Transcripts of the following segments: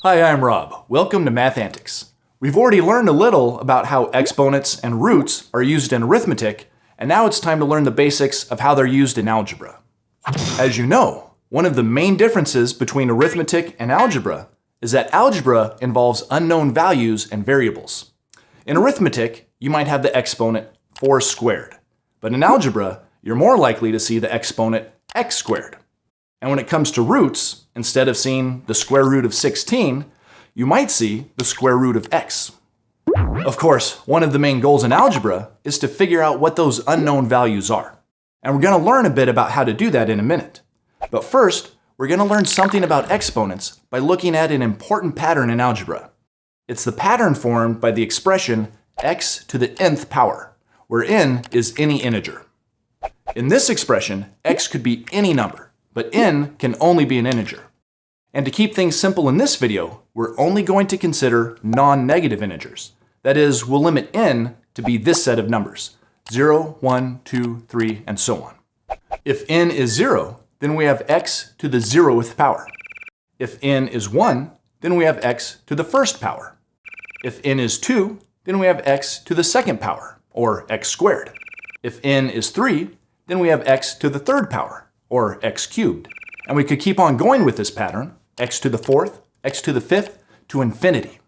Hi, I'm Rob. Welcome to Math Antics. We've already learned a little about how exponents and roots are used in arithmetic, and now it's time to learn the basics of how they're used in algebra. As you know, one of the main differences between arithmetic and algebra is that algebra involves unknown values and variables. In arithmetic, you might have the exponent 4 squared, but in algebra, you're more likely to see the exponent x squared. And when it comes to roots, instead of seeing the square root of 16, you might see the square root of x. Of course, one of the main goals in algebra is to figure out what those unknown values are. And we're going to learn a bit about how to do that in a minute. But first, we're going to learn something about exponents by looking at an important pattern in algebra. It's the pattern formed by the expression x to the nth power, where n is any integer. In this expression, x could be any number, but n can only be an integer. And to keep things simple in this video, we're only going to consider non-negative integers. That is, we'll limit n to be this set of numbers, 0, 1, 2, 3, and so on. If n is 0, then we have x to the 0th power. If n is 1, then we have x to the first power. If n is 2, then we have x to the second power, or x squared. If n is 3, then we have x to the third power, or x cubed. And we could keep on going with this pattern, x to the fourth, x to the fifth, to infinity.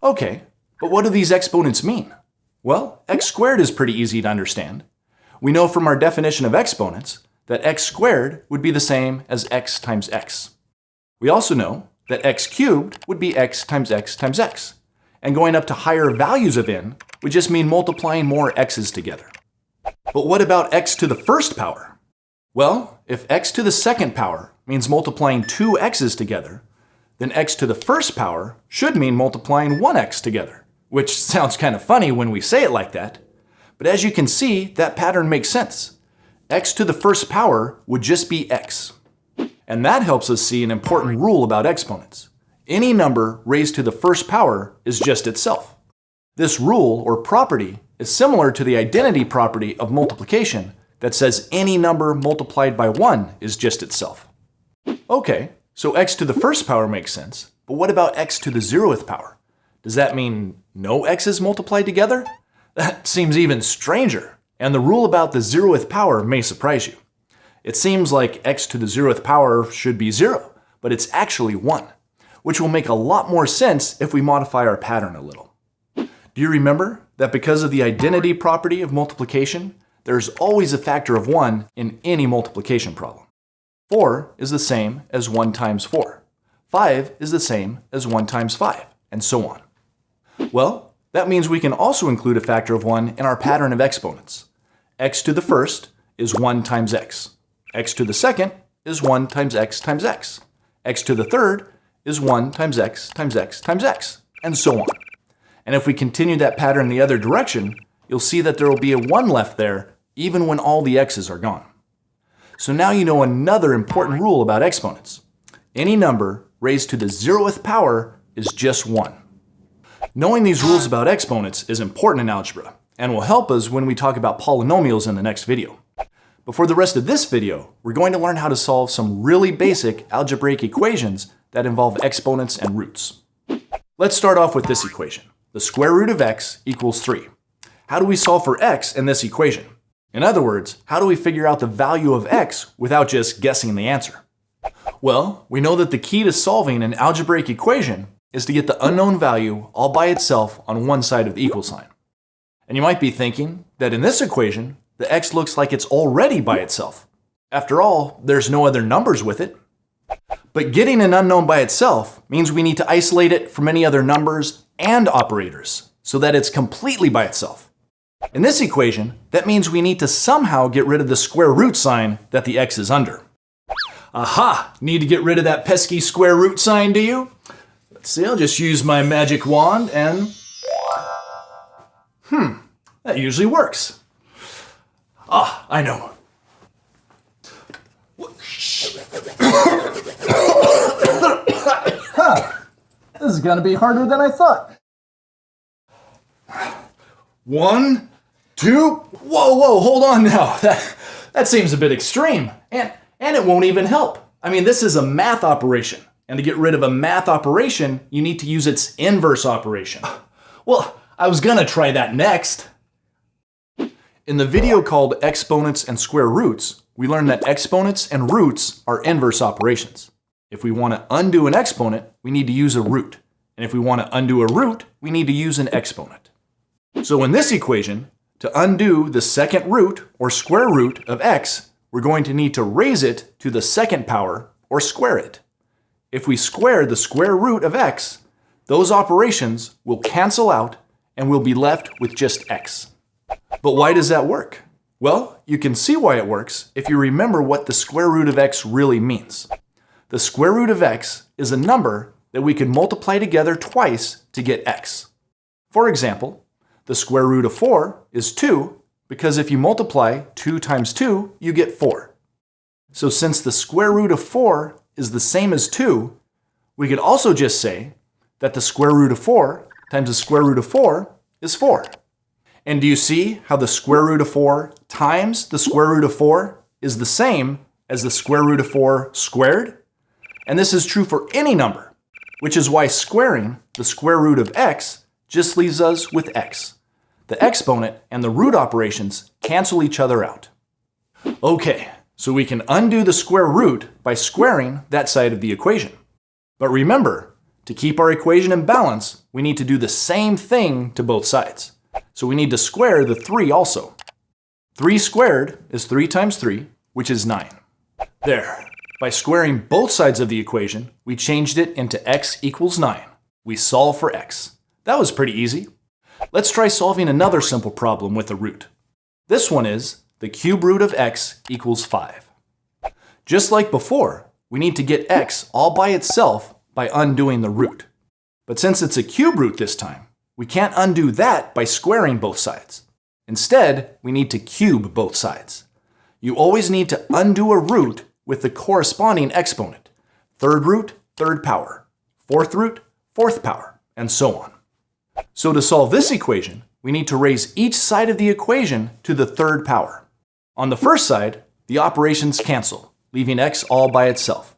Okay, but what do these exponents mean? Well, x squared is pretty easy to understand. We know from our definition of exponents that x squared would be the same as x times x. We also know that x cubed would be x times x times x. And going up to higher values of n would just mean multiplying more x's together. But what about x to the first power? Well, if x to the second power means multiplying 2 x's together, then x to the first power should mean multiplying 1x together, which sounds kind of funny when we say it like that. But as you can see, that pattern makes sense. X to the first power would just be x. And that helps us see an important rule about exponents. Any number raised to the first power is just itself. This rule, or property, is similar to the identity property of multiplication that says any number multiplied by 1 is just itself. Okay, so x to the first power makes sense, but what about x to the 0th power? Does that mean no x's multiplied together? That seems even stranger, and the rule about the 0th power may surprise you. It seems like x to the 0th power should be 0, but it's actually 1, which will make a lot more sense if we modify our pattern a little. Do you remember that because of the identity property of multiplication, there's always a factor of 1 in any multiplication problem? 4 is the same as 1 times 4. 5 is the same as 1 times 5, and so on. Well, that means we can also include a factor of 1 in our pattern of exponents. X to the first is 1 times x. X to the second is 1 times x times x. X to the third is 1 times x times x times x, and so on. And if we continue that pattern the other direction, you'll see that there will be a 1 left there even when all the x's are gone. So now you know another important rule about exponents. Any number raised to the 0th power is just 1. Knowing these rules about exponents is important in algebra, and will help us when we talk about polynomials in the next video. But for the rest of this video, we're going to learn how to solve some really basic algebraic equations that involve exponents and roots. Let's start off with this equation. The square root of x equals 3. How do we solve for x in this equation? In other words, how do we figure out the value of x without just guessing the answer? Well, we know that the key to solving an algebraic equation is to get the unknown value all by itself on one side of the equal sign. And you might be thinking that in this equation, the x looks like it's already by itself. After all, there's no other numbers with it. But getting an unknown by itself means we need to isolate it from any other numbers and operators so that it's completely by itself. In this equation, that means we need to somehow get rid of the square root sign that the x is under. Aha! Need to get rid of that pesky square root sign, do you? Let's see, I'll just use my magic wand and... that usually works. Ah, I know. This is gonna be harder than I thought. 1, 2, whoa, hold on now. That seems a bit extreme. And it won't even help. I mean, this is a math operation. And to get rid of a math operation, you need to use its inverse operation. Well, I was gonna try that next. In the video called Exponents and Square Roots, we learned that exponents and roots are inverse operations. If we want to undo an exponent, we need to use a root. And if we want to undo a root, we need to use an exponent. So in this equation, to undo the second root or square root of x, we're going to need to raise it to the second power or square it. If we square the square root of x, those operations will cancel out and we'll be left with just x. But why does that work? Well, you can see why it works if you remember what the square root of x really means. The square root of x is a number that we could multiply together twice to get x. For example, the square root of 4 is 2 because if you multiply 2 times 2, you get 4. So since the square root of 4 is the same as 2, we could also just say that the square root of 4 times the square root of 4 is 4. And do you see how the square root of 4 times the square root of 4 is the same as the square root of 4 squared? And this is true for any number, which is why squaring the square root of x just leaves us with x. The exponent and the root operations cancel each other out. Okay, so we can undo the square root by squaring that side of the equation. But remember, to keep our equation in balance, we need to do the same thing to both sides. So we need to square the 3 also. 3 squared is 3 times 3, which is 9. There. By squaring both sides of the equation, we changed it into x equals 9. We solve for x. That was pretty easy. Let's try solving another simple problem with a root. This one is the cube root of x equals 5. Just like before, we need to get x all by itself by undoing the root. But since it's a cube root this time, we can't undo that by squaring both sides. Instead, we need to cube both sides. You always need to undo a root with the corresponding exponent. Third root, third power. Fourth root, fourth power, and so on. So to solve this equation, we need to raise each side of the equation to the third power. On the first side, the operations cancel, leaving x all by itself.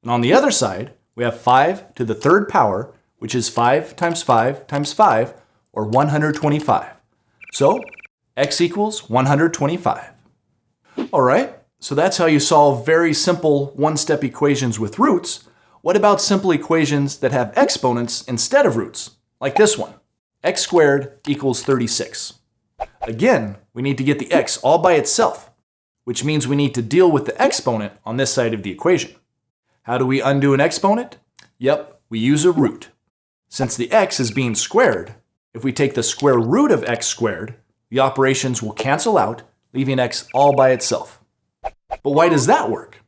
And on the other side, we have 5 to the third power, which is 5 times 5 times 5, or 125. So, x equals 125. All right, so that's how you solve very simple one-step equations with roots. What about simple equations that have exponents instead of roots? Like this one, x squared equals 36. Again, we need to get the x all by itself, which means we need to deal with the exponent on this side of the equation. How do we undo an exponent? Yep, we use a root. Since the x is being squared, if we take the square root of x squared, the operations will cancel out, leaving x all by itself. But why does that work?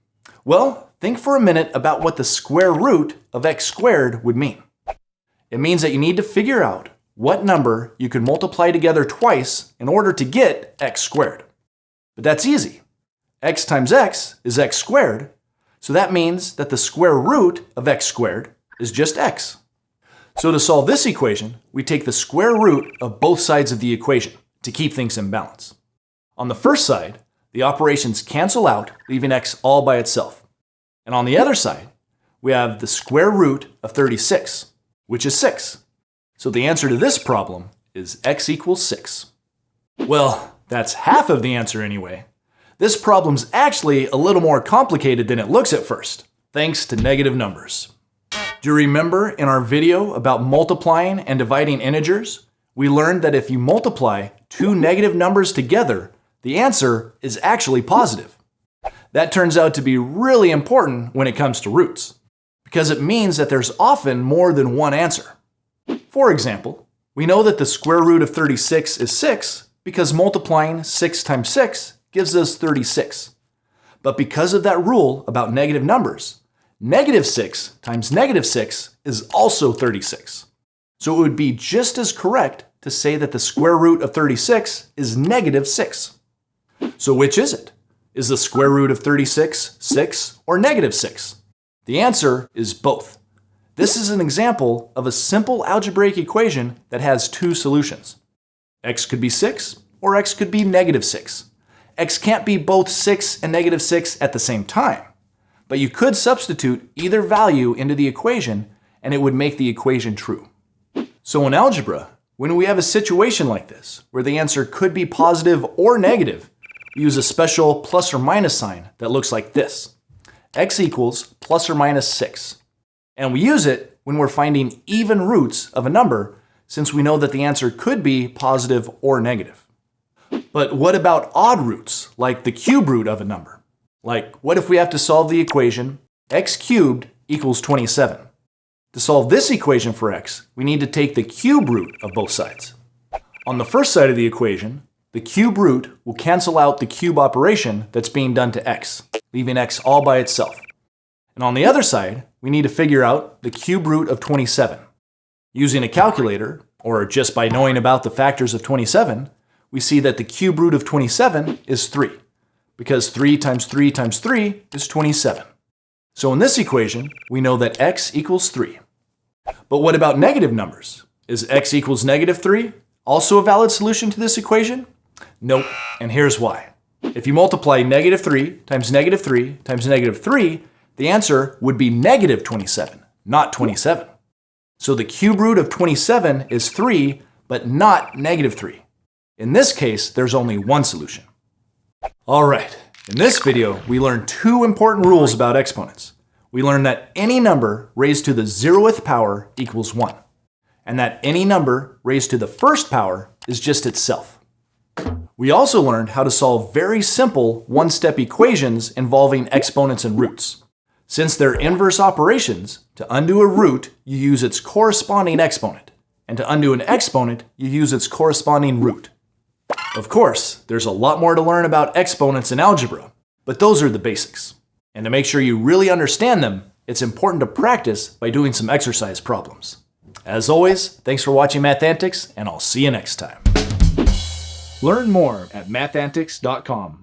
Well, think for a minute about what the square root of x squared would mean. It means that you need to figure out what number you can multiply together twice in order to get x squared. But that's easy. X times x is x squared, so that means that the square root of x squared is just x. So to solve this equation, we take the square root of both sides of the equation to keep things in balance. On the first side, the operations cancel out, leaving x all by itself. And on the other side, we have the square root of 36, which is 6. So the answer to this problem is x equals 6. Well, that's half of the answer anyway. This problem's actually a little more complicated than it looks at first, thanks to negative numbers. Do you remember in our video about multiplying and dividing integers? We learned that if you multiply two negative numbers together, the answer is actually positive. That turns out to be really important when it comes to roots, because it means that there's often more than one answer. For example, we know that the square root of 36 is 6 because multiplying 6 times 6 gives us 36. But because of that rule about negative numbers, negative 6 times negative 6 is also 36. So it would be just as correct to say that the square root of 36 is negative 6. So which is it? Is the square root of 36 6 or negative 6? The answer is both. This is an example of a simple algebraic equation that has two solutions. X could be 6 or x could be negative 6. X can't be both 6 and negative 6 at the same time. but you could substitute either value into the equation and it would make the equation true. So in algebra, when we have a situation like this, where the answer could be positive or negative, we use a special plus or minus sign that looks like this. X equals plus or minus 6. And we use it when we're finding even roots of a number, since we know that the answer could be positive or negative. But what about odd roots, like the cube root of a number? Like, what if we have to solve the equation x cubed equals 27? To solve this equation for x, we need to take the cube root of both sides. On the first side of the equation, the cube root will cancel out the cube operation that's being done to x, leaving x all by itself. And on the other side, we need to figure out the cube root of 27. Using a calculator, or just by knowing about the factors of 27, we see that the cube root of 27 is 3, because 3 times 3 times 3 is 27. So in this equation, we know that x equals 3. But what about negative numbers? Is x equals negative 3 also a valid solution to this equation? Nope, and here's why. If you multiply negative 3 times negative 3 times negative 3, the answer would be negative 27, not 27. So the cube root of 27 is 3, but not negative 3. In this case, there's only one solution. All right, in this video, we learned two important rules about exponents. We learned that any number raised to the 0th power equals 1, and that any number raised to the first power is just itself. We also learned how to solve very simple one-step equations involving exponents and roots. Since they're inverse operations, to undo a root, you use its corresponding exponent, and to undo an exponent, you use its corresponding root. Of course, there's a lot more to learn about exponents in algebra, but those are the basics. And to make sure you really understand them, it's important to practice by doing some exercise problems. As always, thanks for watching Mathematics, and I'll see you next time. Learn more at mathantics.com.